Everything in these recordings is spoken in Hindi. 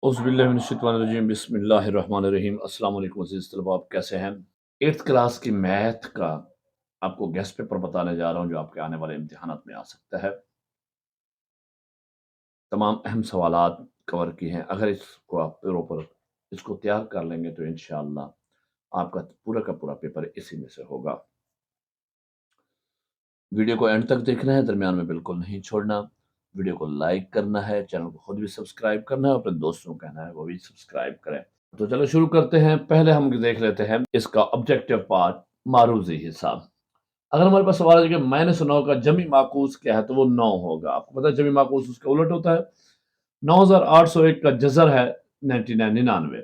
औज़ुबिल्लाहिमिनश्शैतानिर्रजीम बिस्मिल्लाहिर्रहमानिर्रहीम। अस्सलाम वालेकुम अज़ीज़ तलबा, आप कैसे हैं? 8th क्लास की मैथ का आपको गेस्ट पेपर बताने जा रहा हूँ जो आपके आने वाले इम्तिहानात में आ सकता है। तमाम अहम सवालात कवर किए हैं। अगर इसको आप प्रॉपर इसको तैयार कर लेंगे तो इंशाअल्लाह आपका पूरा का पूरा पेपर इसी में से होगा। वीडियो को एंड तक देखना है, दरमियान में बिल्कुल नहीं छोड़ना। वीडियो को लाइक करना है, चैनल को खुद भी सब्सक्राइब करना है, अपने दोस्तों को कहना है वो भी सब्सक्राइब करें। तो चलो शुरू करते हैं। पहले हम देख लेते हैं इसका ऑब्जेक्टिव पार्ट, मारूजी हिसाब। अगर हमारे पास सवाल है कि -9 का जमी माकूस क्या है, तो वो 9 होगा। आपको पता है जमी माकूस उसका उलट होता है। 9801 का जज़र है 99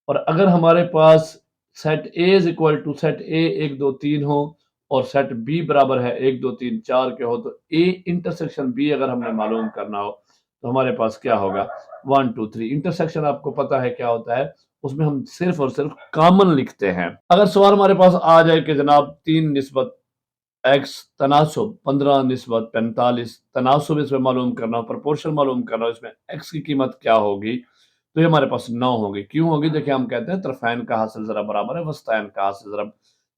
और अगर हमारे पास set A is equal to set A 1 2 3 हो और सेट बी बराबर है 1 2 3 4 के हो, तो ए इंटरसेक्शन बी अगर हमने मालूम करना हो तो हमारे पास क्या होगा 1 2 3। इंटरसेक्शन आपको पता है क्या होता है, उसमें हम सिर्फ और सिर्फ कॉमन लिखते हैं। अगर सवाल हमारे पास आ जाए कि जनाब 3 निस्बत एक्स तनासुब 15 निस्बत 45 तनासुब इसमें मालूम करना हो, प्रपोर्शन मालूम करना हो, इसमें एक्स की कीमत क्या होगी, तो ये हमारे पास 9 होगी। क्यों होगी? देखिए हम कहते हैं तरफैन का हासिल ज़रब बराबर है वस्तैन का हासिल ज़रब।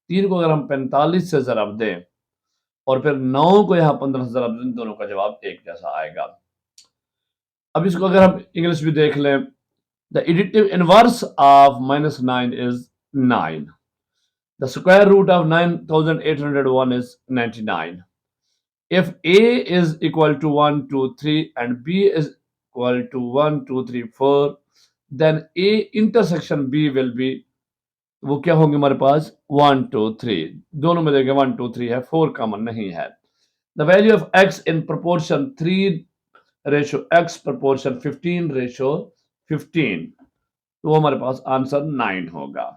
3 को अगर हम 45 से ज़रब दें और फिर 9 को यहाँ 15 से ज़रब दें, दोनों का जवाब एक जैसा आएगा। अब इसको अगर हम इंग्लिश भी देख लें, the additive inverse of -9 is 9। The square root of 9801 is 99. If A is equal to 1 2 3 and B is equal to 1 2 3 4, then A intersection B will be, वो क्या होंगे हमारे पास 1 2 3। दोनों में देखें 1 2 3 है, 4 कॉमन नहीं है। The value of x in proportion 3 ratio x proportion 15 ratio 15, तो वो हमारे पास आंसर 9 होगा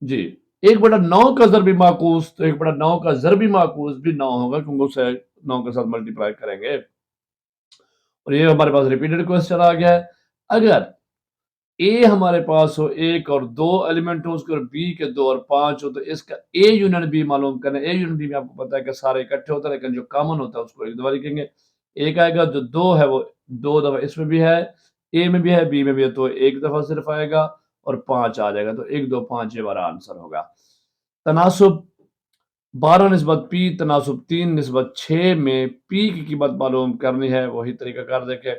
जी। 1/9 का ज़रबी माकूस, तो 1/9 का ज़रबी माकूस भी 9 होगा क्योंकि उसे 9 के साथ मल्टीप्लाई करेंगे। और ये हमारे पास रिपीटेड क्वेश्चन आ गया है। अगर ए हमारे पास हो 1 और 2 एलिमेंट हो उसके और बी के 2 और 5 हो, तो इसका ए यूनियन बी मालूम करना है। ए यूनियन बी में आपको पता है कि सारे इकट्ठे होते हैं, लेकिन जो कॉमन होता है उसको एक दफा लिखेंगे। एक आएगा, जो 2 है वो 2 दफा इसमें भी है, ए में भी है, बी में भी है, तो एक दफा सिर्फ आएगा और 5 आ जाएगा, तो 1 2 5 ये हमारा आंसर होगा। तनासुब 12 निस्बत पी तनासुब 3 निस्बत 6 में पी की कीमत मालूम करनी है। वही तरीका कर देखे,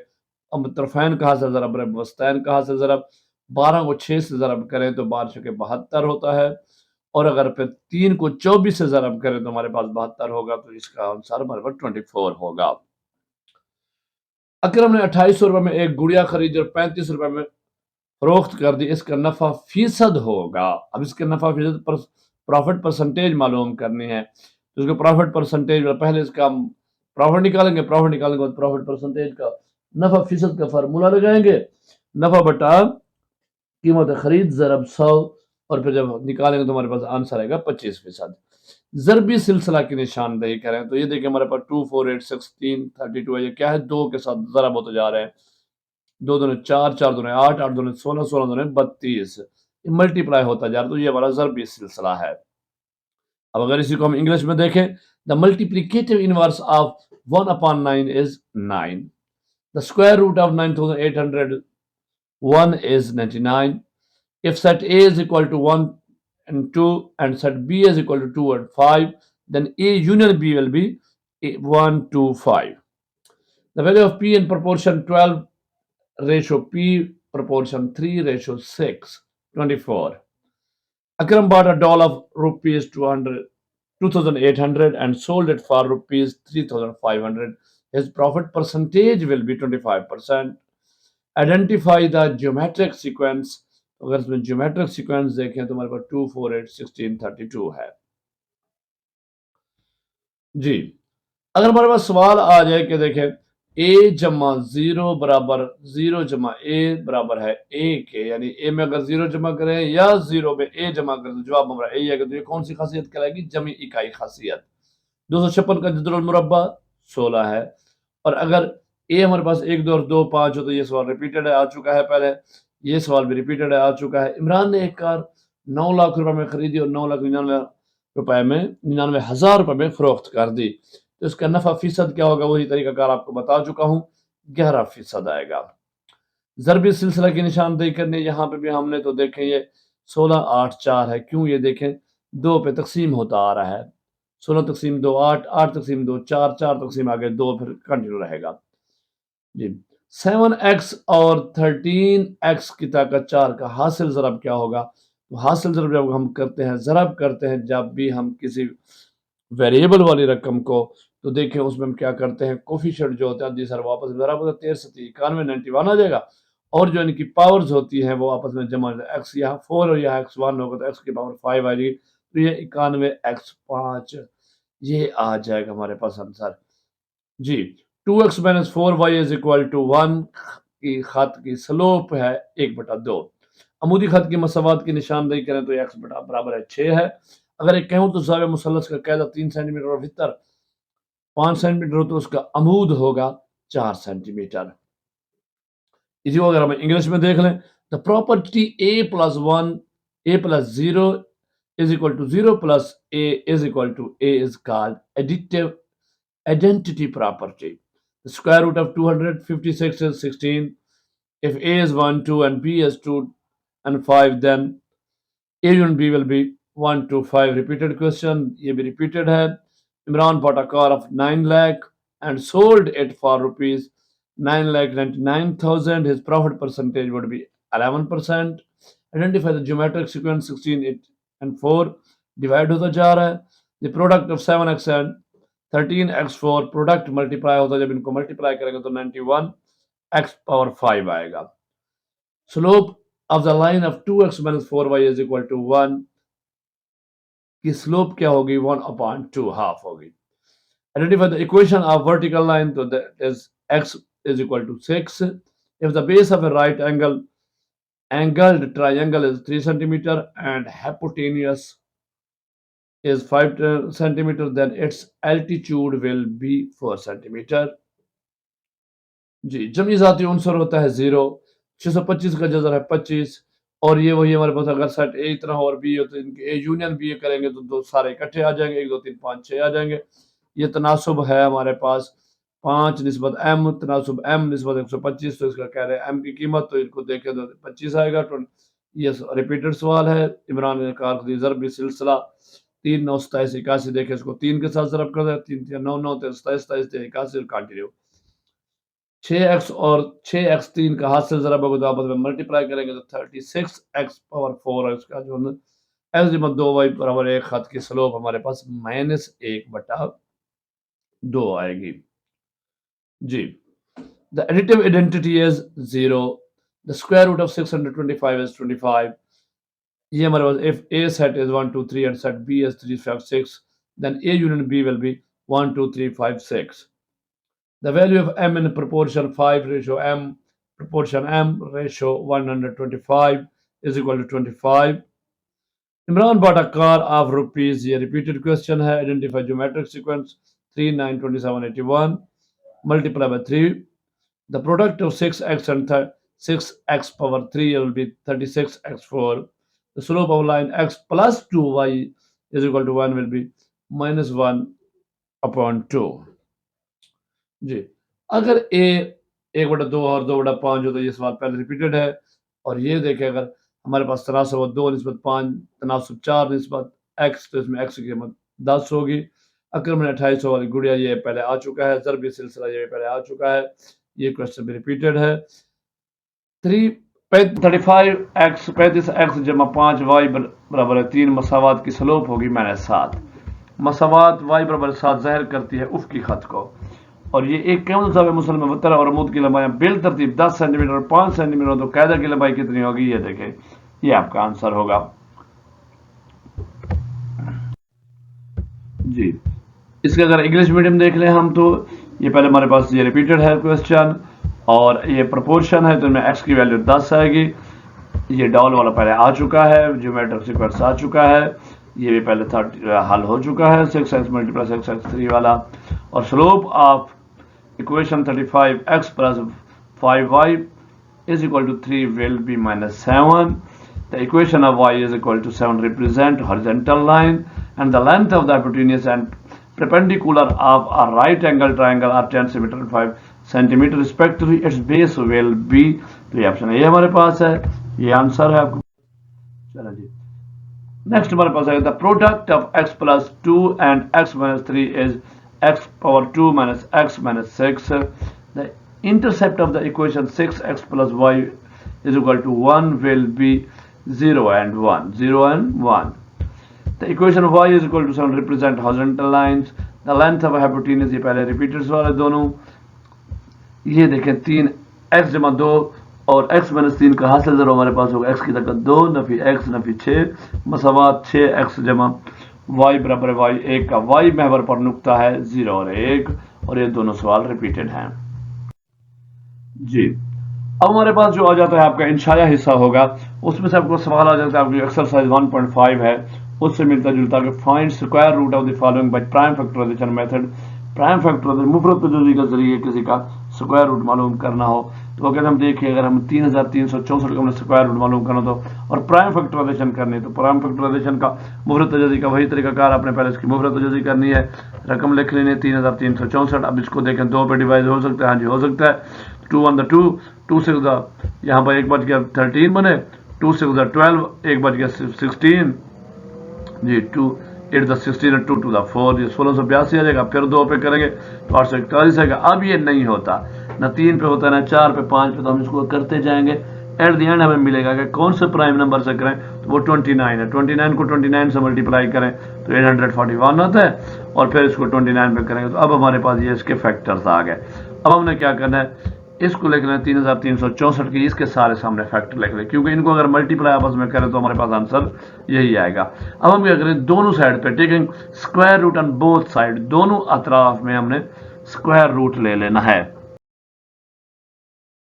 अब तरफैन कहाँ से ज़रब है, वस्तैन कहाँ से ज़रब। 12 को 6 से ज़रब करें तो 12 के 72 होता है, और अगर फिर 3 को 24 से ज़रब करें तो हमारे पास 72 होगा, तो इसका आंसर हमारे पास 24 होगा। अकरम ने 2800 रुपए में एक गुड़िया खरीदी और 35 रुपए में फरोख्त कर दी, इसका नफा फीसद होगा। अब इसके नफा फीसद पर प्रॉफिट परसेंटेज मालूम करनी है, तो इसको प्रॉफिट परसेंटेज पहले इसका हम प्रॉफिट निकालेंगे, प्रॉफिट निकालने के बाद प्रॉफिट परसेंटेज का नफा फीसद का फार्मूला लगाएंगे। नफा बटा कीमत खरीद ज़रब 100, और फिर जब निकालेंगे तो हमारे पास आंसर आएगा 25%। ज़रबी सिलसिला की निशानदेही करें तो ये देखिए हमारे पास 2 4 8 16 32 है। ये क्या है? 2 के साथ ज़रब होते जा रहे हैं। 2 दूने 4 4 दूने 8 8 दूने 16 16 दूने 32, ये मल्टीप्लाई होता जा रहा है, तो ये हमारा ज़रबी सिलसिला है। अब अगर इसी को हम इंग्लिश में देखें, the multiplicative inverse of 1/9 is 9। The square root of 9801 is 99. If set A is equal to 1 and 2 and set B is equal to 2 and 5, then A union B will be 1 2 5. The value of P in proportion 12 ratio P proportion 3 ratio 6 24. Akram bought a doll of rupees 2,800 and sold it for rupees 3,500. His profit percentage will be 25%. Identify the geometric sequence. अगर इसमें geometric sequence देखें तो हमारे पास 2 4 8 16 32 है जी। अगर हमारे पास सवाल आ जाए कि देखें a जमा 0 बराबर 0 जमा a बराबर है a के, यानी a में अगर 0 जमा करें या 0 में a जमा करें तो जवाब हमारा a आएगा। तो ये कौन सी खासियत कहलाएगी? जमी इकाई खासियत। 256 का जदरुल मुरब्बा 16 है, और अगर a हमारे पास 1 2 और 2 5 हो तो ये सवाल रिपीटेड है, आ चुका है पहले। ये सवाल भी रिपीटेड है, आ चुका है। इमरान ने एक कार 9 लाख रुपए में खरीदी और 9 लाख 99 रुपए में 99,000 रुपए में फरोख्त कर दी, तो इसका नफा फीसद क्या होगा? वही तरीका कार आपको बता चुका हूं, 11% आएगा। ज़रबी सिलसिला की निशानदेही करनी है। यहाँ पे भी हमने तो देखें ये 16 8 4 है। क्यों? ये देखें 2 पे तकसीम होता आ रहा है। 16 तकसीम 2 8, 8 तकसीम 2 4, 4 तकसीम आगे 2 फिर कंटिन्यू रहेगा। जी 7x और 13x की ताकत 4 का हासिल ज़रब क्या होगा? तो हासिल ज़रब जब हम करते हैं, ज़रब करते हैं जब भी हम किसी वेरिएबल वाली रकम को, तो देखें उसमें हम क्या करते हैं, कोफिशिएंट जो होता है जी सर वापस ज़रब होता है 13 से 91 91 आ जाएगा और जो इनकी पावर्स होती हैं वो आपस में जमा एक्स यहाँ 4 और यहाँ x1 होगा तो x की पावर 5 आ जाएगी तो ये 91 x5 ये आ जाएगा हमारे पास आंसर। जी 2x minus 4y is equal to 1 की खत की स्लोप है 1/2। अमूदी खत की मसावत की निशानदेही करें तो x बराबर है 6 है। अगर एक कहूँ तो ज़ाविया मुसल्लस का कायदा 3 सेंटीमीटर और भीतर 5 सेंटीमीटर हो तो उसका अमूद होगा 4 सेंटीमीटर। इसी को अगर हम इंग्लिश में देख लें, the property a plus 0 is equal to 0 plus a is equal to a is called additive identity property. The square root of 256 is 16. If a is 1, 2 and b is 2 and 5 then a and b will be 1 to 5. Repeated question, ये भी repeated है। Imran bought a car of 9 lakh and sold it for rupees 9,99,000. His profit percentage would be 11%. Identify the geometric sequence 16, 8 and 4. Divide होता जा रहा है। The product of 7x and 13x4 product multiply होता जब इनको multiply करेंगे तो 91x power 5 आएगा। Slope of the line of 2x minus 4y is equal to 1 की स्लोप क्या होगी 1/2 हाफ होगी। Identify the equation of vertical line, so that is x is equal to 6. If the base of a right angled triangle is 3 centimeter and hypotenuse is 5 centimeter, then its altitude will be 4 centimeter. जी जमी जाती उनसर होता है 0, 625 का जजर है 25 और ये वही हमारे पास अगर सेट ए इतना हो और बी हो तो इनके ए यूनियन बी करेंगे तो दो सारे इकट्ठे आ जाएंगे 1 2 3 5 6 आ जाएंगे। ये तनासुब है हमारे पास 5 निस्बत m तनासुब m निस्बत 125 तो इसका कह रहे हैं m की कीमत तो इनको देखें तो 25 आएगा। ये रिपीटेड सवाल है। इमरान ने कारकर्दगी ज़रबी सिलसिला 3 9 27 81 देखें इसको 3 के साथ ज़रब कर दें 3 3 9 9 27 27 81 कंटिन्यू 6x और 6x 3 का हासिल ज़रा बगैर आपस में मल्टीप्लाई करेंगे तो 36x पावर 4 है इसका जो x जमा 2y बराबर 1 खत की स्लोप हमारे पास -1/2 आएगी। जी the additive identity is 0। The square root of 625 is 25। ये हमारे पास if a set is 1 2 3 and set b is 3 5 6 then a union b will be 1 2 3 5 6। The value of m in proportion 5 ratio m proportion m ratio 125 is equal to 25. Imran bought a car of rupees. ये repeated question है। Identify geometric sequence 3 9 27 81 multiply by 3. The product of 6x and 6x power 3 will be 36x4. The slope of line x plus 2y is equal to 1 will be -1/2। जी अगर a 1/2 और 2/5 हो तो ये सवाल पहले रिपीटेड है और ये देखें अगर हमारे पास तनासुब 2 निस्बत 5 तनासुब 4 निस्बत x तो इसमें x की कीमत 10 होगी। अक्रमण 28 वाली गुड़िया ये पहले आ चुका है। ज़रबी सिलसिला ये पहले आ चुका है। ये क्वेश्चन भी रिपीटेड है। 35x जमा 5y बराबर है 3 मसावात की स्लोप होगी -7। मसावात y बराबर 7 ज़ाहिर करती है उफ़ की खत को और ये एक ज़ाविया मुसल में वतर और अमूद की लंबाई बिल तरतीब 10 सेंटीमीटर और 5 सेंटीमीटर तो कायदा की लंबाई कितनी होगी ये देखें ये आपका आंसर होगा। जी इसके अगर इंग्लिश मीडियम देख लें हम तो ये पहले हमारे पास ये रिपीटेड है क्वेश्चन और ये प्रोपोर्शन है तो इनमें x की वैल्यू 10 आएगी। ये डॉल वाला पहले आ चुका है। ज्योमेट्रिक सीक्वेंस आ चुका है। ये भी पहले हल हो चुका है 6x मल्टीप्लाई 6x 3 वाला और slope of equation 35x plus 5y is equal to 3 will be -7. The equation of y is equal to 7 represent horizontal line and the length of the hypotenuse and perpendicular of a right angle triangle are 10 cm and 5 cm respectively. Its base will be तो ये ऑप्शन ए हमारे पास है, ये आंसर है आपको। चलो जी, नेक्स्ट हमारे पास है the product of x plus 2 and x minus 3 is x power 2 minus x minus 6। The intercept of the equation 6x plus y is equal to 1 will be 0 and 1, 0 and 1. The equation y is equal to 7 represent horizontal lines. The length of a hypotenuse, ये पहले रिपीटर्स वाले दोनों, ये देखें 3 x जमा 2 और x माइनस 3 का हासिल ज़रा हमारे पास होगा x की ताकत 2 नफी x नफी 6 मसावात 6x जमा y बराबर y 1 का y महवर पर नुक्ता है 0 और 1, और ये दोनों सवाल रिपीटेड हैं जी। अब हमारे पास जो आ जाता है आपका इंशाया हिस्सा होगा, उसमें से आपको सवाल आ जाता है, आपकी एक्सरसाइज 1.5 है, उससे मिलता जुलता कि find square root of the following by prime factorisation method. Prime factorisation मुफरत तजदीद के जरिए किसी का स्क्वायर रूट मालूम करना हो, तो अगर हम देखिए, अगर हम 3364 का हमने स्क्वायर रूट मालूम करना तो और प्राइम फैक्टराइजेशन करनी, तो प्राइम फैक्टराइजेशन का मुफरत तजदीद का वही तरीकाकार, आपने पहले इसकी मुफरत तजदीद करनी है, रकम लिख लेनी है 3364। अब इसको देखें 2 पे डिवाइड हो सकता है, हाँ जी हो सकता है। 2 1 2, 2 6 यहाँ पर एक बच गया 13 बने, 2 6 12, एक बच गया 16 जी, 2 8 16 और 2 2 4, ये 1682 आ जाएगा। फिर 2 पे करेंगे तो 841 आएगा। अब ये नहीं होता, ना 3 पे होता है, ना 4 पे, 5 पे, तो हम इसको करते जाएंगे। एट द एंड हमें मिलेगा कि कौन से प्राइम नंबर से करें, तो वो 29 है। 29 को 29 से मल्टीप्लाई करें तो 841 आता है, और फिर इसको 29 पे करेंगे तो अब हमारे पास ये इसके फैक्टर्स आ गए। अब हमने क्या करना है, इसको लिखना है 3364 की, इसके सारे सामने फैक्टर लिख लें, क्योंकि इनको अगर मल्टीप्लाई आपस में करें तो हमारे पास आंसर यही आएगा। अब हम क्या करें, दोनों साइड पे taking square root on both side, दोनों अतराफ में हमने स्क्वायर रूट ले लेना है।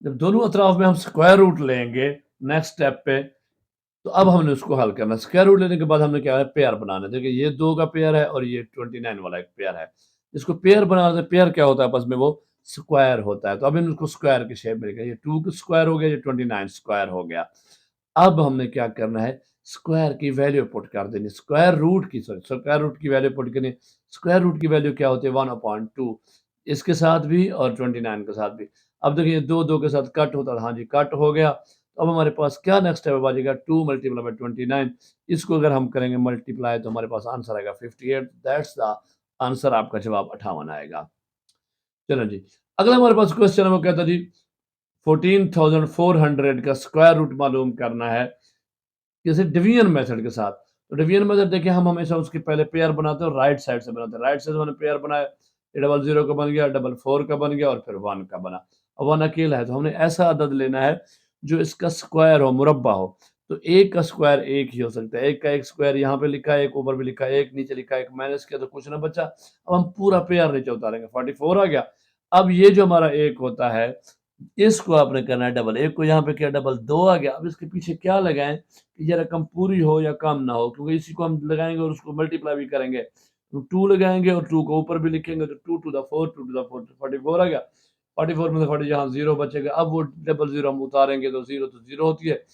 जब दोनों अतराफ में हम स्क्वायर रूट लेंगे नेक्स्ट स्टेप पे, तो अब हमने उसको हल करना। स्क्वायर रूट लेने के बाद हमने क्या है, पेयर बनाना। देखिए ये 2 का पेयर है और ये 29 वाला एक पेयर है। इसको पेयर बनाना, पेयर क्या होता है आपस में, वो स्क्वायर होता है। तो अब इनको स्क्वायर की शेप मिल गई, ये 2 का स्क्वायर हो गया, ये 29 स्क्वायर हो गया। अब हमने क्या करना है, स्क्वायर की वैल्यू पुट कर देनी, स्क्वायर रूट की, सॉरी स्क्वायर रूट की वैल्यू पुट करनी। स्क्वायर रूट की वैल्यू क्या होती है, 1/2, इसके साथ भी और 29 के साथ भी। अब देखिए 2 2 के साथ कट होता था, हाँ जी कट हो गया। तो अब हमारे पास क्या नेक्स्ट स्टेप बचेगा, 2 मल्टीप्लाई बाय 29, इसको अगर हम करेंगे मल्टीप्लाई तो हमारे पास आंसर आएगा 58। दैट्स द आंसर, आपका जवाब 58 आएगा। चलो जी, अगला हमारे पास क्वेश्चन है, वो कहता है जी 14,400 का स्क्वायर रूट मालूम करना है जैसे डिवीजन मेथड के साथ। तो डिवीजन मेथड देखिए, हम हमेशा उसके पहले पेयर बनाते हैं और राइट साइड से बनाते हैं। राइट साइड से मैंने पेयर बनाया, ये डबल 0 का बन गया, डबल 4 का बन गया और फिर 1 का बना। अब 1 अकेला है, तो हमने ऐसा अदद लेना है जो इसका स्क्वायर हो, मुरब्बा हो। तो एक का स्क्वायर एक ही हो सकता है, एक का एक स्क्वायर यहाँ पे लिखा है, एक ऊपर भी लिखा है, एक नीचे लिखा है, एक माइनस किया तो कुछ ना बचा। अब हम पूरा पेयर नीचे उतारेंगे, 44 आ गया। अब ये जो हमारा एक होता है, इसको आपने करना है डबल, एक को यहाँ पे किया डबल 2 आ गया। अब इसके पीछे क्या लगाएं कि ये रकम पूरी हो या कम ना हो, क्योंकि इसी को हम लगाएंगे और उसको मल्टीप्लाई भी करेंगे। तो 2 लगाएंगे और 2 को ऊपर भी लिखेंगे, तो 2 टू द 4, 2 टू द 4, 44 आ गया। 44 में से 40 यहाँ 0 बचेगा। अब वो डबल 0 हम उतारेंगे तो 0 तो 0 होती है,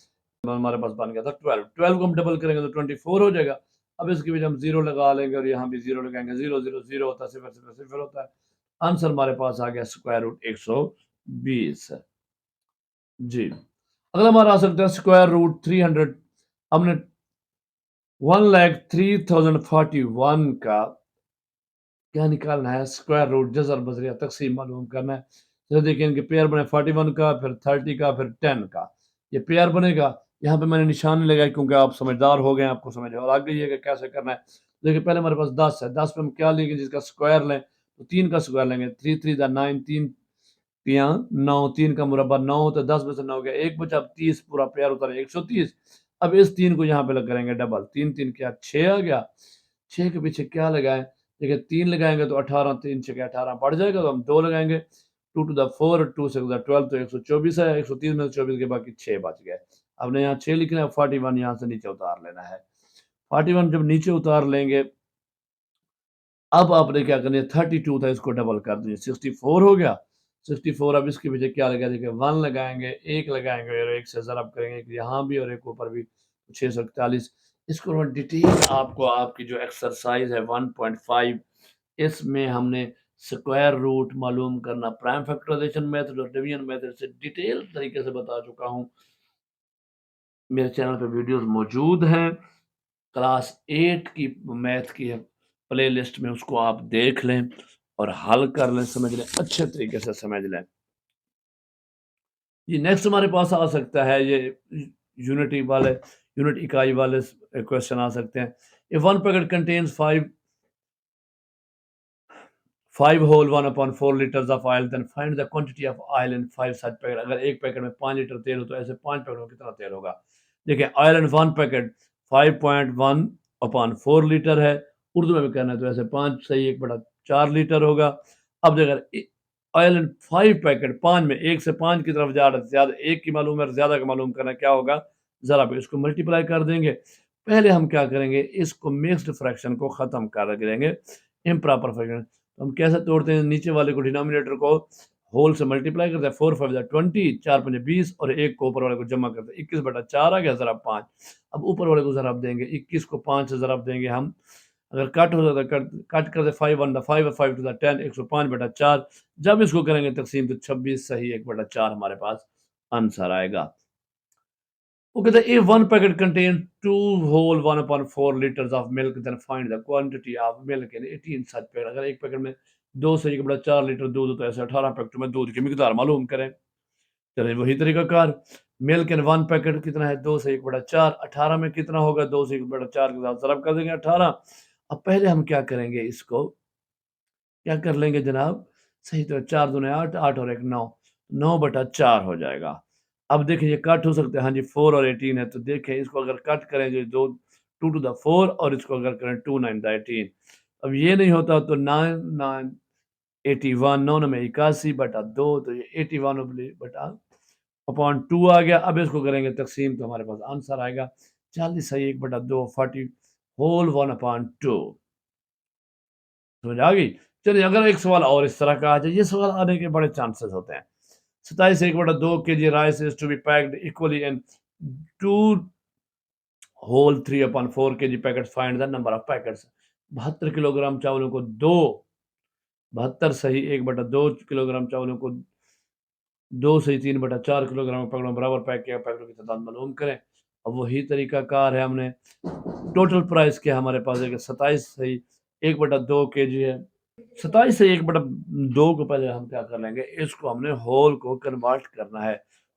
हमारे पास बन गया था 12। 12 को हम डबल करेंगे तो 24 हो जाएगा। अब इसके बीच हम 0 लगा लेंगे और यहाँ भी 0 लगाएंगे, 0 0 0 होता है, 0 0 0 होता है। आंसर हमारे पास आ गया स्क्वायर रूट 120 जी। अगला हमारा आ सकता है स्क्वायर रूट 300। हमने 1,03,041 का क्या निकालना है, स्क्वायर रूट जज़र बजरिया तकसीम मालूम करना है। तो देखिए इनके पेयर बने 41 का, फिर 30 का, फिर 10 का, ये पेयर बनेगा। यहाँ पे मैंने निशान नहीं लगाया क्योंकि आप समझदार हो गए, आपको समझ और आ गई है कि कैसे करना है। देखिए पहले हमारे पास 10 है, 10 पे हम क्या लेंगे, जिसका स्क्वायर लें तो 3 का स्क्वायर लेंगे, 3 3 9, 3 यहाँ 9, 3 का मुरब्बा 9, तो 10 में से 9 गया, एक बचा, अब 30 पूरा पेयर उतारे 130। अब इस 3 को यहाँ पे लग करेंगे डबल, 3 3 क्या 6 आ गया। 6 के पीछे क्या लगाएं, देखिए 3 लगाएंगे तो 18, 3 6 18 बढ़ जाएगा, तो हम 2 लगाएंगे, 2 टू द 4, 2 6 12, तो 124 है। 130 में से 24 के बाकी 6 बच गए। हमने यहाँ 6 लिखना है, 41 यहाँ से नीचे उतार लेना है। 41 जब नीचे उतार लेंगे, अब आपने क्या करना है, 32 था, इसको डबल कर दीजिए, 64 हो गया। 64, अब इसके पीछे क्या लगा, देखिए 1 लगाएंगे, 1 लगाएंगे और 1 से ज़रब करेंगे, एक यहाँ भी और एक ऊपर भी, 641। इसको मैं डिटेल आपको, आपकी जो एक्सरसाइज है 1.5, इसमें हमने स्क्वायर रूट मालूम करना, प्राइम फैक्टराइजेशन मेथड और डिवीजन मेथड से डिटेल तरीके से बता चुका हूँ। मेरे चैनल पे वीडियोस मौजूद हैं। क्लास 8 की मैथ की प्लेलिस्ट में उसको आप देख लें और हल कर लें, समझ लें, अच्छे तरीके से समझ लें। ये नेक्स्ट हमारे पास आ सकता है, ये यूनिटी वाले, यूनिट इकाई वाले क्वेश्चन आ सकते हैं। If one packet contains 5 whole 1/4 liters of oil, then find the quantity of oil in 5 such packet. अगर एक पैकेट में 5 लीटर तेल हो तो ऐसे 5 पैकेट में कितना तेल होगा? देखिए, oil in one packet 5.1/4 litre है। उर्दू में भी कहना है तो ऐसे 5 सही 1/4 लीटर होगा। अब देखिए, ऑयल इन 5 पैकेट, 5 में 1 से 5 की तरफ जा रहा है, ज़्यादा 1 की मालूम है, ज़्यादा का मालूम करना क्या होगा? ज़रा भी इसको मल्टीप्लाई कर देंगे। पहले हम क्या करेंगे, इसको मिक्स्ड फ्रैक्शन को ख़त्म कर देंगे, इम्प्रॉपर फ्रैक्शन। हम कैसे तोड़ते हैं? नीचे वाले को, डिनोमिनेटर को होल से मल्टीप्लाई करते हैं, 4 5 20, 4 5 20 और 1 को ऊपर वाले को जमा करते हैं, 21/4 आ गया, ज़रा 5। अब ऊपर वाले को ज़रब देंगे, 21 को 5 से ज़रब देंगे हम। अगर कट हो जाता है, कट कर दे, 5 1 5 और 5 2 10, 105/4। जब इसको करेंगे तकसीम तो 26 सही 1/4 हमारे पास आंसर आएगा। वो कहते हैं, if one packet contain 2 whole 1/4 liters of milk, then find the quantity of milk in 18 such packet. अगर एक पैकेट में 2 से 1/4 लीटर दूध हो तो ऐसे 18 पैकेट में दूध की मिकदार मालूम करें। चलिए वही तरीकाकार, मिल्क इन 1 पैकेट कितना है? 2 से 1/4, 18 में कितना होगा? 2 से 1/4 के साथ ज़रब कर देंगे 18। अब पहले हम क्या करेंगे, इसको क्या कर लेंगे जनाब? सही तो 4 दूने 8, 8 और 1 9, 9/4 हो जाएगा। अब देखिए ये कट हो सकते हैं, हाँ जी, 4 और 18 है, तो देखें इसको अगर कट करें जो 2 2 टू द 4 और इसको अगर करें 2 9 द 18। अब ये नहीं होता तो 9 9 81, 9 9 में 81/2, तो ये 81 बटा अपॉन 2 आ गया। अब इसको करेंगे तकसीम तो हमारे पास आंसर आएगा 40 सही 1/2, 40 होल 1/2। समझ आ गई? चलिए अगर एक सवाल और इस तरह का आ जाए, ये सवाल आने के बड़े चांसेस होते हैं। 27 1/2 kg rice is to be packed equally in 2 whole 3/4 kg packet, find the number of packets. 72 kilogram चावलों को 2, 72 सही 1/2 किलोग्राम चावलों को 2 सही 3/4 किलोग्राम पैकेट में बराबर पैक किया, पैकेटों की तादाद मालूम करें। अब वही तरीका कार है, हमने टोटल प्राइस क्या हमारे पास है कि 27 सही 1/2 kg है। 27 से 1/2 को पहले हम क्या कर लेंगे, इसको हमने होल को कन्वर्ट करना है।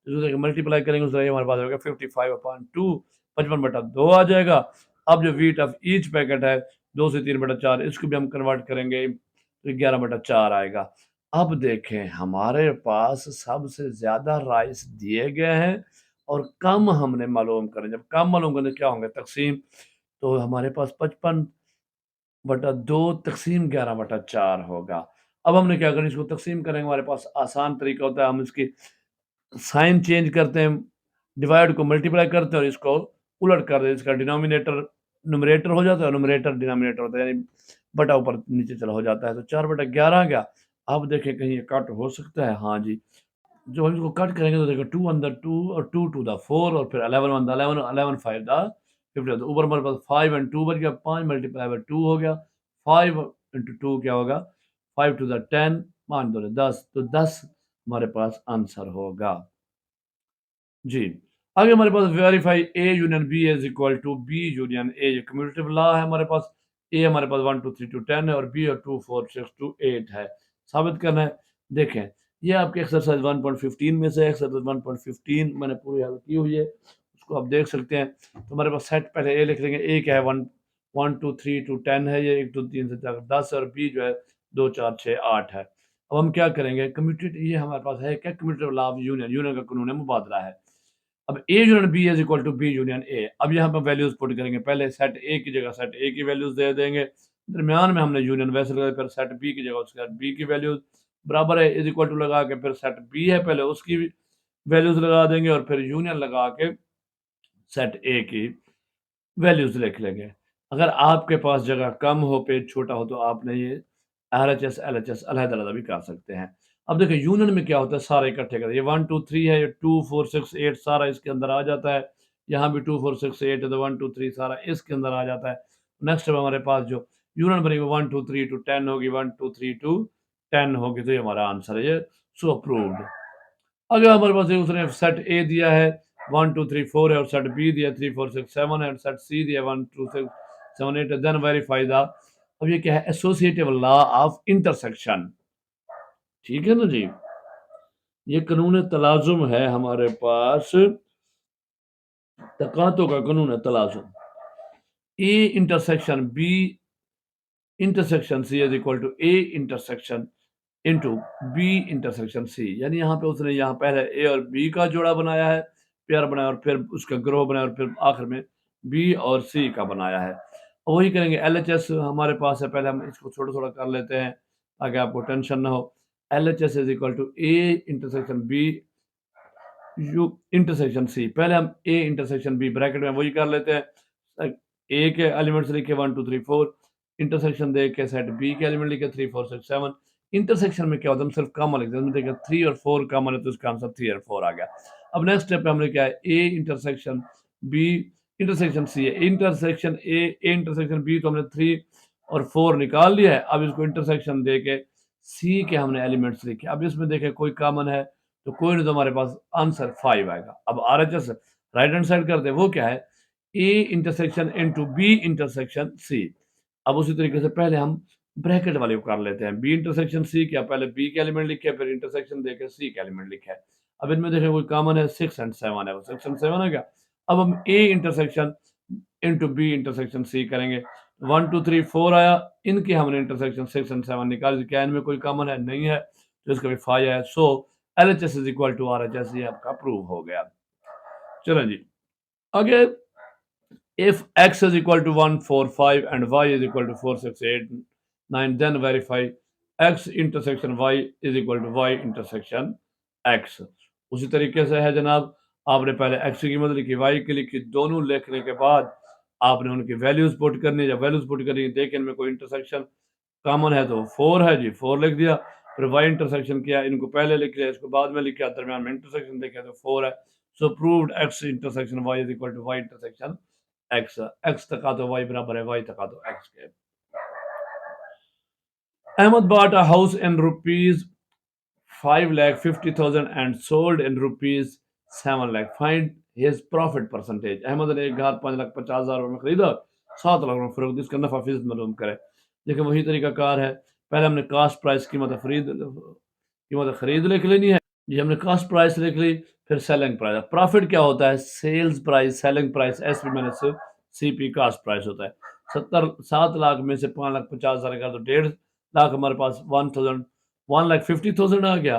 तो मल्टीप्लाई करेंगे तो हमारे पास होगा 55/2, 55/2 आ जाएगा। अब जो वेट ऑफ ईच पैकेट है 2 से 3/4, इसको भी हम कन्वर्ट करेंगे तो 11/4 आएगा। अब देखें हमारे पास सबसे ज़्यादा राइस दिए गए हैं और कम हमने मालूम करें। जब कम मालूम करें तो क्या होंगे तकसीम, तो हमारे पास 55/2 तकसीम 11/4 होगा। अब हमने क्या करना, इसको तकसीम करेंगे, हमारे पास आसान तरीका होता है, हम इसकी साइन चेंज करते हैं, डिवाइड को मल्टीप्लाई करते हैं और इसको उलट कर देते हैं। इसका डिनोमिनेटर न्यूमरेटर हो जाता है और न्यूमरेटर डिनोमिनेटर होता है, यानी बटा ऊपर नीचे चला हो जाता है, तो 4/11 आ गया। अब देखें कहीं ये कट हो सकता है, हाँ जी। जो हम इसको कट करेंगे तो देखो 2 अंदर 2 और 2 टू द 4 और फिर 11 1 द 11, 11 5 द 15। तो ऊपर हमारे पास 5 एंड 2 बच गया, 5 मल्टीप्लाई बाय 2 हो गया, 5 इंटू 2 क्या होगा, 5 टू द 10, 5 2 10, तो 10 हमारे पास आंसर होगा जी। आगे हमारे पास verify A union B is equal to B union A, ये कम्यूटेटिव लॉ है हमारे पास। ए हमारे पास 1 2 3 टू 10 है और बी और 2 4 6 टू 8 है। साबित करना है। देखें ये आपके एक्सरसाइज 1.15 में से एक्सरसाइज 1.15 मैंने पूरी हल की हुई है, उसको आप देख सकते हैं। तो हमारे पास सेट पहले ए लिख लेंगे, ए क्या है 1 1 2 3 टू 10 है, ये 1 2 3 से 10 और बी जो है 2 4 6 8 है। अब हम क्या करेंगे, कम्यूटेटिव ये हमारे पास है क्या, commutative law of union, union का कानून है मुबादला है। अब A union B is equal to B union A. अब यहाँ पर वैल्यूज पुट करेंगे, पहले सेट ए की जगह सेट ए की वैल्यूज दे देंगे, दरमियान में हमने यूनियन वैसे लगाया, फिर सेट बी की जगह उसके बी की वैल्यूज बराबर है इज इक्वल टू लगा के फिर सेट बी है पहले उसकी वैल्यूज लगा देंगे और फिर यूनियन लगा के सेट ए की वैल्यूज लिख लेंगे। अगर आपके पास जगह कम हो, पेज छोटा हो, तो आपने ये RHS LHS अलग-अलग भी कर सकते हैं। अब देखिए यूनियन में क्या होता है, सारे इकट्ठे करते हैं, ये 1 2 3 है, ये 2 4 6 8 सारा इसके अंदर आ जाता है। यहाँ भी 2 4 6 8 है, तो 1 2 3 सारा इसके अंदर आ जाता है। नेक्स्ट हमारे पास जो यूनियन बनेगी 1 2 3 टू 10 होगी, 1 2 3 टू 10 होगी तो ये हमारा आंसर है, ये सो अप्रूव्ड। अगर हमारे पास उसने सेट ए दिया है 1 2 3 4 है और सेट बी दिया 3 4 6 7 है और सेट सी दिया 1 2 6 7 8 देन वेरीफाई द, अब ये क्या है, एसोसिएटिव लॉ ऑफ इंटरसेक्शन। ठीक है ना जी, ये कानून तलाजुम है हमारे पास, तकातों का कानून है तलाजुम। A intersection B intersection C is equal to A intersection into B intersection C, यानी यहाँ पे उसने यहाँ पहले ए और बी का जोड़ा बनाया है, पेयर बनाया, और फिर उसका ग्रोह बनाया, और फिर आखिर में बी और सी का बनाया है। वही करेंगे। LHS हमारे पास है, पहले हम इसको थोड़ा थोड़ा कर लेते हैं ताकि आपको टेंशन ना हो। LHS is equal to A intersection B U intersection C. पहले हम ए इंटरसेक्शन बी ब्रैकेट में वही कर लेते हैं, ए के एलिमेंट्स लिखे 1 2 3 4, इंटरसेक्शन दे के सेट बी के एलिमेंट लिखे 3 4 6 7। इंटरसेक्शन में क्या होता है, हम सिर्फ कॉमन लिखते हैं, देखिए 3 और 4 कॉमन है तो इसका आंसर 3 और 4 आ गया। अब नेक्स्ट स्टेप पे हमने क्या है, A intersection B intersection C है, इंटरसेक्शन ए इंटरसेक्शन बी, तो हमने 3 और 4 निकाल लिया है। अब इसको इंटरसेक्शन दे के सी के हमने एलिमेंट्स लिखे। अब इसमें देखें कोई कॉमन है तो कोई नहीं, तो हमारे पास आंसर 5 आएगा। अब RHS राइट हैंड साइड करते हैं, वो क्या है, A intersection into B intersection C. अब उसी तरीके से पहले हम ब्रैकेट वाले को कर लेते हैं, बी इंटरसेक्शन सी क्या, पहले बी के एलिमेंट लिखे फिर इंटरसेक्शन देके सी के एलिमेंट लिखे है। अब इनमें देखें कोई कॉमन है 6 एंड 7 है, वो 6 एंड 7 है क्या। अब हम A intersection into B intersection C करेंगे, 1 2 3 4 आया, इनके हमने इंटरसेक्शन 6 एंड 7 निकाल, क्या इनमें कोई कॉमन है, नहीं है, तो इसका भी 5 है। So LHS is equal to RHS, ये आपका प्रूव हो गया। चलो जी आगे, if x is equal to 1 4 5 and y is equal to 4 6 8 9, then verify x intersection y is equal to y intersection x। उसी तरीके से है जनाब, आपने पहले x की कीमत लिखी, y की लिखी, दोनों लिखने के बाद आपने उनकी वैल्यूज पुट करनी, जब वैल्यूज पुट करनी देखें इनमें कोई इंटरसेक्शन कॉमन है तो 4 है जी, 4 लिख दिया, फिर y इंटरसेक्शन किया, इनको पहले लिख लिया, इसको बाद में लिखा, दरमियान में इंटरसेक्शन देखा तो 4 है। So proved x intersection y is equal to y intersection x, x तका तो y बराबर है y तका तो x के। Ahmed bought a house in rupees 5,50,000 and sold in rupees 7 lakh. Find his profit percentage। Ahmad ने एक घर 5,50,000 में खरीदा, 7 लाख में फरोख्त, इसका नफा फीसद मालूम करे। देखिए वही तरीका कार है, पहले हमने कास्ट प्राइस कीमत खरीद लिख लेनी है जी, हमने कास्ट प्राइस लिख ली, फिर सेलिंग प्राइस। प्रॉफिट क्या होता है, sales price, selling price, SP minus CP cost price होता है। 7 लाख में से 5,50,000 का तो 1.5 लाख हमारे पास 1,50,000 आ गया।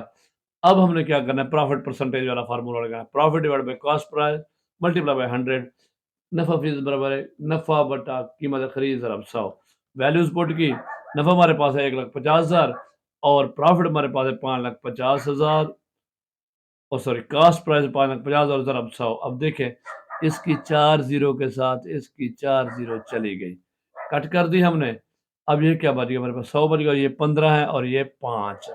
अब हमने क्या करना है, प्रॉफिट परसेंटेज वाला फार्मूला लगाना है, profit divide by cost price multiply by 100, नफा फीस बराबर है नफा बटा कीमत खरीद ज़रब 100। वैल्यूज पुट की, नफा हमारे पास है 1,50,000 और प्रॉफिट हमारे पास है 5,50,000, और सॉरी कास्ट प्राइस 5,50,000 ज़रब 100। अब देखें इसकी 4 जीरो के साथ इसकी 4 जीरो चली गई, कट कर दी हमने। अब ये क्या बच गया हमारे पास, 100 बच गया, ये 15 है और ये 5 है।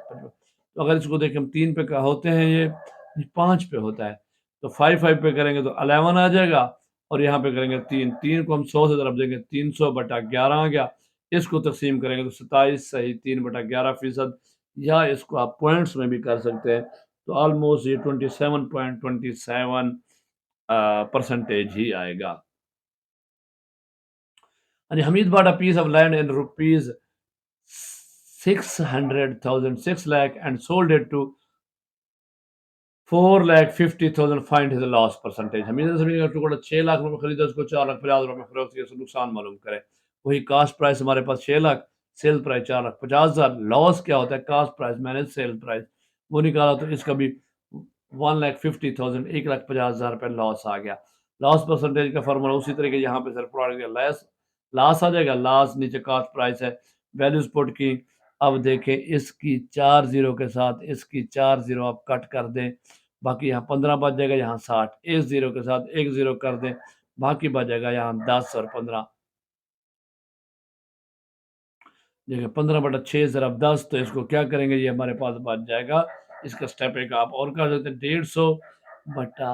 तो अगर इसको देखें हम 3 पे होते हैं, ये 5 पे होता है, तो 5 पे करेंगे तो 11 आ जाएगा, और यहाँ पे करेंगे 3 को हम 100 से ज़रब देंगे, 300 बटा 11 आ गया। इसको तकसीम करेंगे तो 27 सही 3 बटा 11%, या इसको आप पॉइंट्स में भी कर सकते हैं, तो ऑलमोस्ट ये 27.27 परसेंटेज ही आएगा। And Hamid bought a piece of land in rupees 600,000, 6 lakh, and sold it to 4,50,000. Find his loss percentage। Hamid ने जमीन का टुकड़ा 6 लाख रुपए खरीदा, उसको 4,50,000 में फरोख्त किया, नुकसान मालूम करे। वही कास्ट प्राइस हमारे पास 6 लाख, सेल प्राइस 4,50,000, लॉस क्या होता है, कास्ट प्राइस मैंने सेल प्राइस, वो निकाला तो इसका भी 1,50,000, 1,50,000 रुपये लॉस आ गया। लॉस परसेंटेज का फॉर्मूला उसी तरीके यहाँ पे सर प्रोडक्ट लेस लॉस आ जाएगा, लॉस नीचे कास्ट प्राइस है, वैल्यूज पुट की। अब देखें इसकी 4 जीरो के साथ इसकी 4 जीरो आप कट कर दें, बाकी यहाँ 15 बच जाएगा, यहाँ 60, इस जीरो के साथ एक जीरो कर दें, बाकी बच जाएगा यहाँ 10 और 15। देखिए 15 बटा 6 ज़रब 10, तो इसको क्या करेंगे, ये हमारे पास बच जाएगा। इसका स्टेप एक आप और कर देते हैं, 150 बटा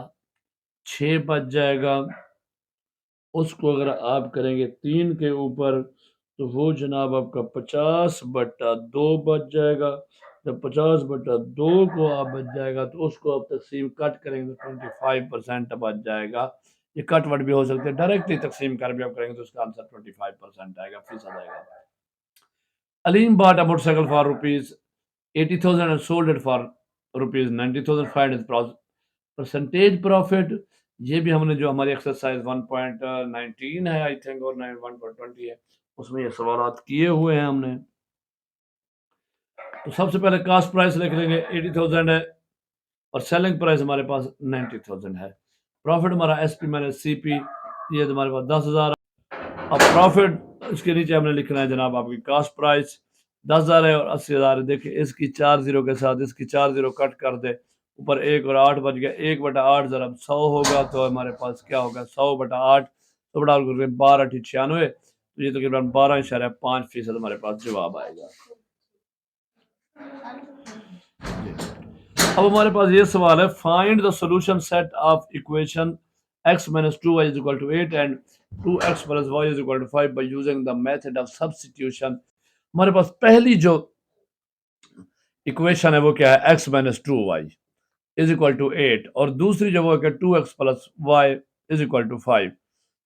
6 बच जाएगा। उसको अगर आप करेंगे 3 के ऊपर तो वो जनाब आपका 50/2 बच जाएगा। जब 50/2 को आप बच जाएगा तो उसको आप तकसीम कट करेंगे तो 25% बच जाएगा। ये कट वट भी हो सकते हैं, डायरेक्टली तकसीम कर भी आप करेंगे तो उसका आंसर 25% आएगा, फीसद आएगा। Alim bought a motorcycle for rupees 80,000 and sold it for rupees 90,500 percentage profit. ये भी हमने जो हमारी एक्सरसाइज 1.19 है आई थिंक और 1.20 है उसमें ये सवाल किए हुए हैं हमने। तो सबसे पहले कास्ट प्राइस लिख लेंगे 80,000 है और सेलिंग प्राइस हमारे पास 90,000 है। प्रॉफिट हमारा एसपी माइनस सीपी ये हमारे पास 10,000। अब प्रॉफिट इसके नीचे हमने लिखना है जनाब आपकी कास्ट प्राइस 10,000 है और 80,000 है। देखिए इसकी 4 जीरो के साथ इसकी 4 जीरो कट कर दे, ऊपर 1 और 8 बच गया। 1/8 जरा 100 होगा तो हमारे पास क्या होगा 100/8 तो बड़ा 12 96 तो ये तकरीबन 12.5% हमारे पास जवाब आएगा। अब हमारे पास ये सवाल है, find the solution set of equation x minus 2y is equal to 8 and 2x plus y is equal to 5 by using the method of substitution। हमारे पास पहली जो इक्वेशन है वो क्या है, x minus 2y is equal to 8 और दूसरी जो वो है 2x plus y is equal to 5।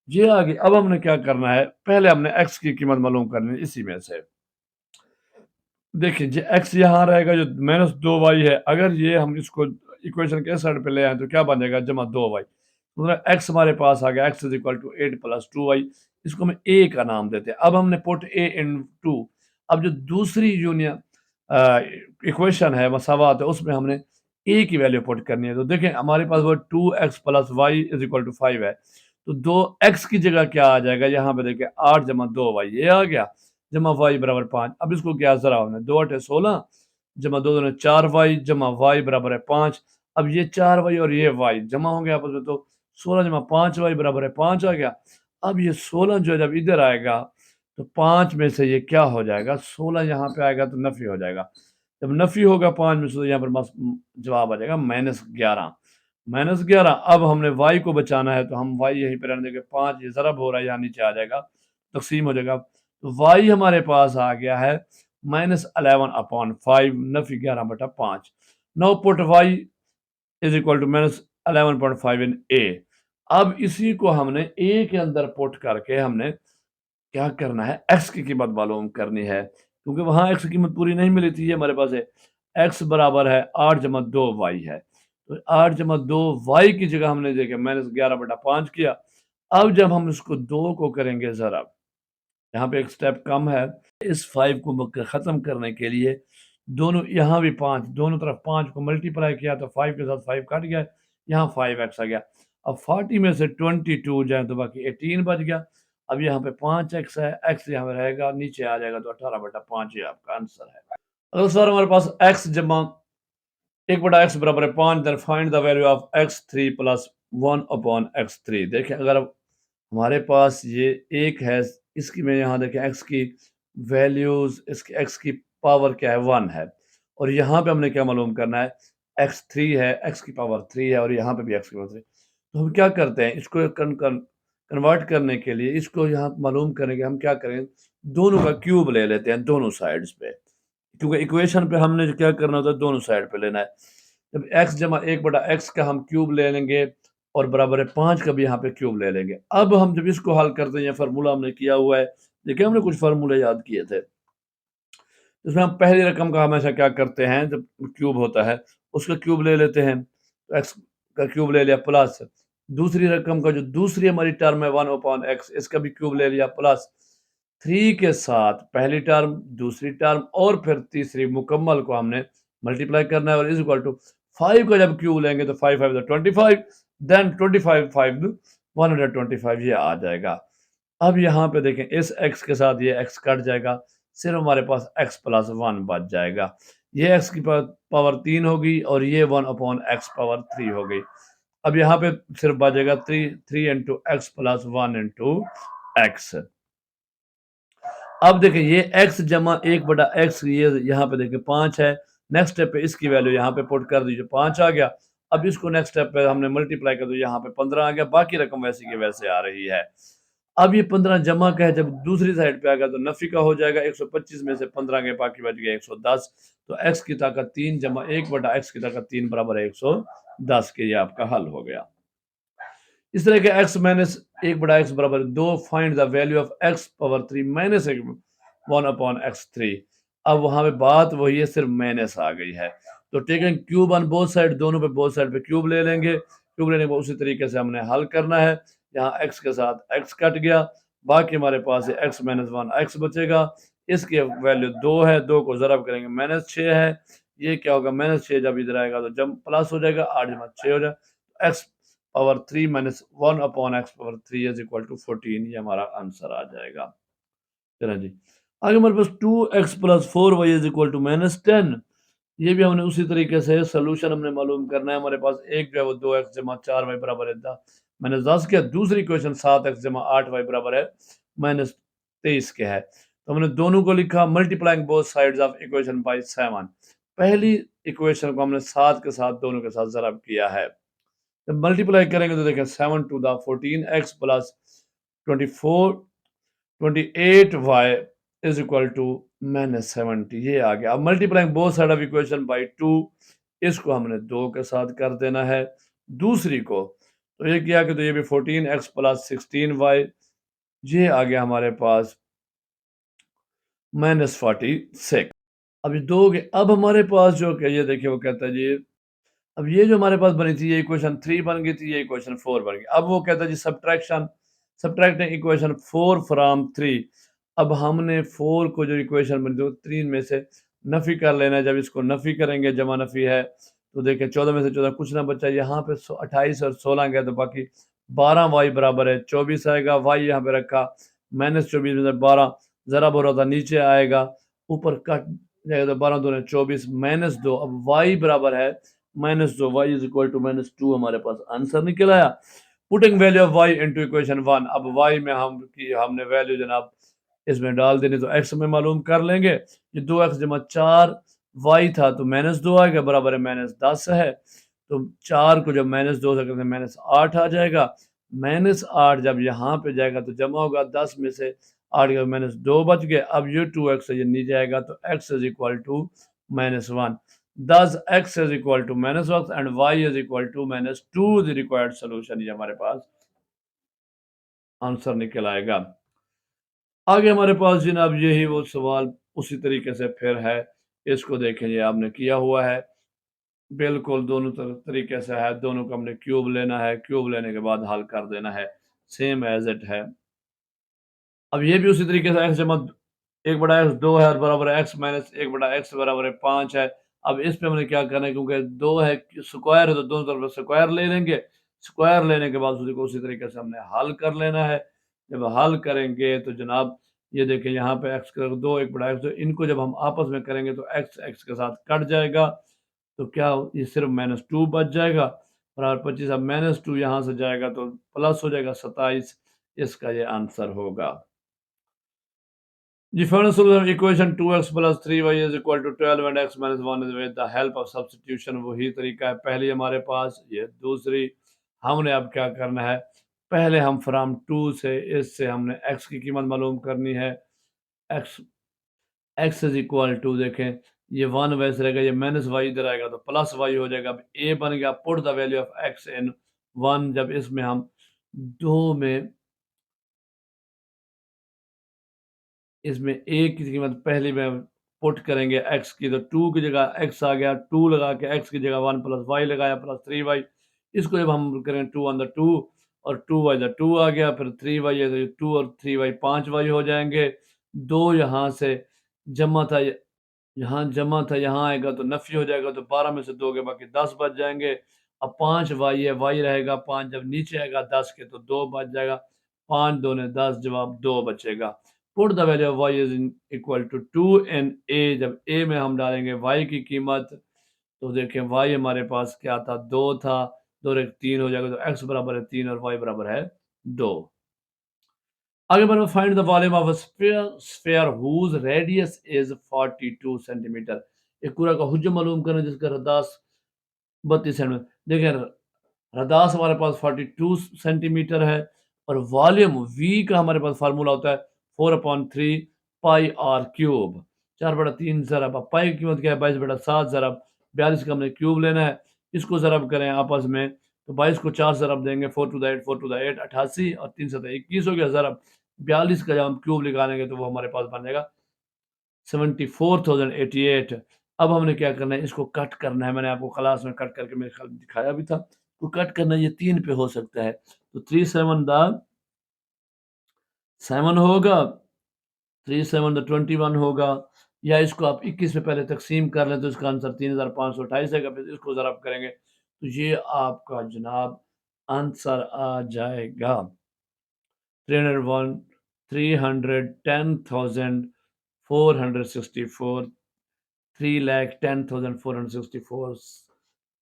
ये आगे अब हमने क्या करना है, पहले हमने x की कीमत मालूम करनी है इसी में से। देखिए जो x यहाँ रहेगा जो -2y है, अगर ये हम इसको इक्वेशन के साइड पे ले आए तो क्या बन जाएगा जमा 2y। मतलब x हमारे पास आ गया x is equal to 8 + 2y। इसको हम a का नाम देते हैं। अब हमने पुट a इन 2। अब जो दूसरी यूनियन इक्वेशन है मसावात है उसमें हमने a की वैल्यू पुट करनी है। तो देखें हमारे पास वो 2x + y is equal to 5 है तो 2x की जगह क्या आ जाएगा, यहाँ पे देखिए 8 जमा 2y ये आ गया जमा y बराबर 5। अब इसको क्या जरा हमने 2 8 16 जमा 2 2 4y जमा y बराबर है 5। अब ये 4y और ये y जमा होंगे आपस में तो 16 जमा 5y बराबर है 5 आ गया। अब ये 16 जो है जब इधर आएगा तो 5 में से ये क्या हो जाएगा, 16 यहाँ पे आएगा तो नफी हो जाएगा। जब नफी होगा 5 में से तो यहाँ पर बस जवाब आ जाएगा -11। -11। अब हमने y को बचाना है तो हम y यहीं पर रहने देंगे। 5 ये ज़रब हो रहा है यहाँ नीचे आ जाएगा, तकसीम हो जाएगा। तो y हमारे पास आ गया है -11/5 नफी 11/5। Now put y is equal to -11.5 in a। अब इसी को हमने a के अंदर पुट करके हमने क्या करना है, x की कीमत मालूम करनी है क्योंकि वहां x की कीमत पूरी नहीं मिली थी। ये हमारे पास है x बराबर है 8 जमा 2y है तो 8 जमा 2y की जगह हमने देखा -11/5 किया। अब जब हम इसको 2 को करेंगे जरा यहाँ पे एक स्टेप कम है, इस 5 को ख़त्म करने के लिए दोनों यहाँ भी 5 दोनों तरफ 5 को मल्टीप्लाई किया तो 5 के साथ 5 कट गया, यहाँ 5x आ गया। अब 40 में से 22 जाए तो बाकी 18 बच गया। अब यहाँ पे 5x है, x यहाँ पे रहेगा नीचे आ जाएगा तो 18/5 ये आपका आंसर है। अगर सर हमारे पास x जमा 1/x बराबर है 5 then find the value of x3 + 1/x3। देखें अगर हमारे पास ये एक है, इसकी मैं यहाँ देखें x की वैल्यूज इसकी x की पावर क्या है 1 है और यहाँ पे हमने क्या मालूम करना है x3 है, x की पावर 3 है और यहाँ पे भी x की पावर 3। तो हम क्या करते हैं इसको कन्वर्ट करने के लिए, इसको यहाँ मालूम करने के हम क्या करें, दोनों का क्यूब ले लेते हैं दोनों साइड्स पे, क्योंकि इक्वेशन पे हमने क्या करना होता है दोनों साइड पे लेना है। जब x जमा 1/x का हम क्यूब ले लेंगे और बराबर है 5 का भी यहाँ पे क्यूब ले लेंगे। अब हम जब इसको हल करते हैं, फार्मूला हमने किया हुआ है, देखिए हमने कुछ फार्मूले याद किए थे। इसमें हम पहली रकम का हमेशा क्या करते हैं, जब क्यूब होता है उसका क्यूब ले लेते हैं तो x का क्यूब ले लिया प्लस दूसरी रकम का जो दूसरी हमारी टर्म है 1/x इसका भी क्यूब ले लिया प्लस 3 के साथ पहली टर्म दूसरी टर्म और फिर तीसरी मुकम्मल को हमने मल्टीप्लाई करना है और इज इक्वल टू 5 का जब क्यूब लेंगे तो 5 5 25 देन 25 5 125 ये आ जाएगा। अब यहाँ पे देखें इस x के साथ ये x कट जाएगा, सिर्फ हमारे पास x + 1 बच जाएगा। ये x की पावर 3 होगी और ये 1/x पावर 3 हो गई। अब यहाँ पे सिर्फ बचेगा 3 इंटू x + 1 इंटू x। अब देखिए ये x जमा 1/x ये यहाँ पे देखिए 5 है। नेक्स्ट स्टेप पे इसकी वैल्यू यहाँ पे पुट कर दीजिए 5 आ गया। अब इसको नेक्स्ट स्टेप पे हमने मल्टीप्लाई कर दो यहाँ पे 15 आ गया, बाकी रकम वैसी की वैसे आ रही है। अब ये 15 जमा का है, जब दूसरी साइड पे आएगा तो नफी का हो जाएगा। 125 में से 15 के बाकी बच गए 110, तो x की ताकत 3 जमा 1 बटा x की ताकत 3 बराबर है 110 के। ये आपका हल हो गया। इस तरह के x माइनस 1 बटा x बराबर 2, find the value of x power 3 minus 1 upon x3। अब वहां पे बात वही है, सिर्फ माइनस आ गई है, तो taken cube on both side, दोनों पे बोथ साइड पे क्यूब ले लेंगे। क्यूब लेने के बाद उसी तरीके से हमने हल करना है। यहाँ x के साथ x कट गया, बाकी हमारे पास x माइनस 1 x बचेगा। इसकी वैल्यू 2 है, 2 को जरब करेंगे माइनस 6 है। ये क्या होगा, माइनस 6 जब इधर आएगा तो जब प्लस हो जाएगा, 8 जमा 6 हो जाएगा। x power 3 minus 1 upon x power 3 is equal to 14। ये हमारा आंसर आ जाएगा। चलो जी, आगे हमारे पास 2x plus 4y is equal to minus 10। ये भी हमने उसी तरीके से सोल्यूशन हमने मालूम करना है। हमारे पास एक जो है वो 2x जमा 4y बराबर है माइनस 10 के। दूसरी इक्वेशन 7x जमा 8y बराबर है माइनस 23 के है। तो हमने दोनों को लिखा, multiplying both sides of equation bye 7। पहली इक्वेशन को हमने 7 के साथ दोनों के साथ जरब किया है। जब मल्टीप्लाई करेंगे तो देखें 7 to the 14x plus 24 28y is equal to minus 70। ये आ गया। अब multiplying both side of equation by 2, इसको हमने 2 के साथ कर देना है। दूसरी को तो ये किया कि तो ये भी 14x प्लस 16y, ये आ गया हमारे पास माइनस 46। अब ये दो के, अब हमारे पास जो कि ये देखिए वो कहता है जी, अब ये जो हमारे पास बनी थी ये इक्वेशन 3 बन गई थी, ये इक्वेशन 4 बन गई। अब वो कहता है जी सब्ट्रैक्शन, सब्ट्रैक्टिंग इक्वेशन 4 फ्रॉम 3। अब हमने 4 को जो इक्वेशन बनी थी 3 में से नफी कर लेना है। जब इसको नफी करेंगे, जमा नफी है, तो देखिए 14 में से 14 कुछ ना बचा। यहाँ पे 28 और 16 गया तो बाकी 12y बराबर है 24 आएगा। y यहाँ पे रखा, माइनस 24 में से 12 जरा बोरा था नीचे आएगा, ऊपर कट जाएगा तो 12 दूनी 24 माइनस 2। अब y बराबर है minus 2, y is equal to minus 2 हमारे पास आंसर निकल आया। Putting value of y into equation 1। अब y में हमने वैल्यू जनाब इसमें डाल देनी, तो x में मालूम कर लेंगे। ये 2x जमा 4 y था तो माइनस 2 आएगा, बराबर है माइनस 10 है। तो 4 को जब माइनस 2 से करते माइनस 8 आ जाएगा। माइनस 8 जब यहाँ पे जाएगा तो जमा होगा, 10 में से 8 के माइनस 2 बच गए। अब ये 2x ये नीचे आएगा तो x is equal to minus 1। Thus x is equal to minus 1 and y is equal to minus 2 the required solution। ये हमारे पास आंसर निकल आएगा। आगे हमारे पास जनाब यही वो सवाल उसी तरीके से फिर है, इसको देखें ये आपने किया हुआ है, बिल्कुल दोनों तरीके से है। दोनों को हमने क्यूब लेना है, क्यूब लेने के बाद हल कर देना है, सेम एज इट है। अब ये भी उसी तरीके से x जमा 1 बटा x 2 है और बराबर है x माइनस 1 बटा x बराबर है 5 है। अब इस पे हमने क्या करना है, क्योंकि 2 है स्क्वायर है तो दोनों तरफ स्क्वायर ले लेंगे। स्क्वायर लेने के बाद उसी को उसी तरीके से हमने हल कर लेना है। जब हल करेंगे तो जनाब ये देखें यहाँ पे x का 2 1 बटा x 2, इनको जब हम आपस में करेंगे तो x x के साथ कट जाएगा, तो क्या ये सिर्फ माइनस 2 बच जाएगा। और 25 अब माइनस 2 यहाँ से जाएगा तो प्लस हो जाएगा 27। इसका ये आंसर होगा। The final solution of equation 2x plus 3y is equal to 12 and x minus 1 is with the help of substitution। वही तरीका है पहले हमारे पास, ये दूसरी। हमने अब क्या करना है, पहले हम फ्रॉम 2 से इससे हमने x की कीमत मालूम करनी है। x x is equal to देखें ये 1 वैसे रहेगा, ये माइनस y इधर आएगा तो प्लस y हो जाएगा। अब a बन गया, put the value of x इन 1। जब इसमें हम 2 में इसमें a की कीमत पहले में पुट करेंगे x की, तो 2 की जगह x आ गया, 2 लगा के x की जगह 1 प्लस y लगाया प्लस 3y। इसको जब हम करें 2 ऑन द 2 और 2y द 2 आ गया, फिर 3y है तो 2 और 3y 5y हो जाएंगे। 2 यहाँ से जमा था, यहाँ जमा था, यहाँ आएगा तो नफी हो जाएगा, तो 12 में से 2 के बाकी 10 बच जाएंगे। अब 5y है, y रहेगा 5, जब नीचे आएगा 10 के तो 2 बच जाएगा। 5 दूने 10, जवाब 2 बचेगा। Put the value of y is equal to 2 in a। जब a में हम डालेंगे y की कीमत, तो देखें y हमारे पास क्या था, 2 था, 2 एक 3 हो जाएगा, तो x बराबर है 3 और y बराबर है 2। आगे बढ़ो, find the volume of a sphere, sphere whose radius is 42 centimetre. एक पूरा का हुज्जम मालूम करना जिसका रदास 32 सेंटीमीटर। देखिए रदास हमारे पास 42 सेंटीमीटर है और वॉल्यूम वी का हमारे पास फार्मूला होता है 4/3 पाई आर क्यूब। 4/3 ज़रब, अब पाई की कीमत क्या है 22/7 ज़रब 42 का हमने क्यूब लेना है, इसको ज़रब करें आपस में तो 22 को 4 ज़रब देंगे 4 टू द 8 4 टू द 8 88 और 3 7 21 हो गया ज़रब 42 का जब हम क्यूब निकालेंगे तो वो हमारे पास बन जाएगा 74,088। अब हमने क्या करना है, इसको कट करना है। मैंने आपको क्लास में कट करके मेरे ख्याल में दिखाया भी था। तो कट करना ये 3 पे हो सकता है। तो 3 7 द 7 होगा, 3 7 द 21 होगा, या इसको आप 21 में पहले तक़सीम कर लें तो इसका आंसर 3528 आएगा। फिर इसको ज़रब करेंगे तो ये आपका जनाब आंसर आ जाएगा 301 310,464 3,10,464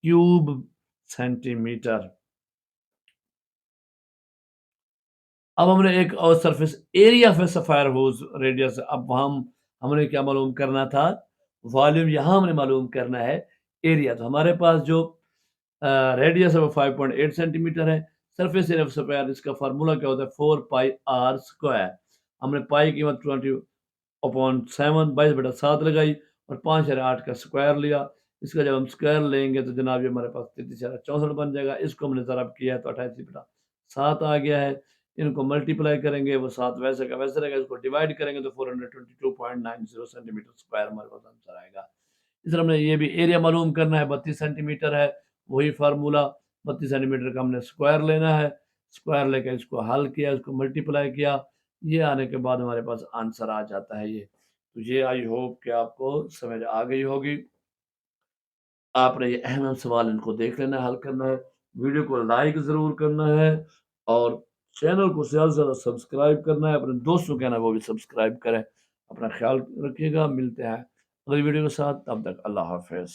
क्यूब सेंटीमीटर। अब हमने एक और surface area of a sphere whose radius, अब हमने क्या मालूम करना था, वॉल्यूम यहाँ हमने मालूम करना है, एरिया तो हमारे पास जो रेडियस है वो 5.8 सेंटीमीटर है। सरफेस एरिया ऑफ सफायर इसका फार्मूला क्या होता है 4 पाई आर स्क्वायर। हमने पाई की कीमत 20/7 22/7 लगाई और 5/8 का स्क्वायर लिया। इसका जब हम स्क्वायर लेंगे तो जनाब ये हमारे पास 3364 बन जाएगा। इसको हमने ज़रब किया है तो 88/7 आ गया है। इनको मल्टीप्लाई करेंगे वो 7 वैसे का वैसे रहेगा, इसको डिवाइड करेंगे तो 422.90 सेंटीमीटर स्क्वायर हमारे पास आंसर आएगा। इस तरह हमने ये भी एरिया मालूम करना है, 32 सेंटीमीटर है, वही फार्मूला 32 सेंटीमीटर का हमने स्क्वायर लेना है, स्क्वायर लेकर इसको हल किया, इसको मल्टीप्लाई किया, ये आने के बाद हमारे पास आंसर आ जाता है ये। तो ये आई होप कि आपको समझ आ गई होगी। आपने ये अहम सवाल इनको देख लेना है, हल करना है, वीडियो को लाइक ज़रूर करना है और चैनल को ज़्यादा से ज़्यादा सब्सक्राइब करना है, अपने दोस्तों को कहना है वो भी सब्सक्राइब करें। अपना ख़्याल रखिएगा, मिलते हैं अगली वीडियो के साथ, तब तक अल्लाह हाफ़िज़।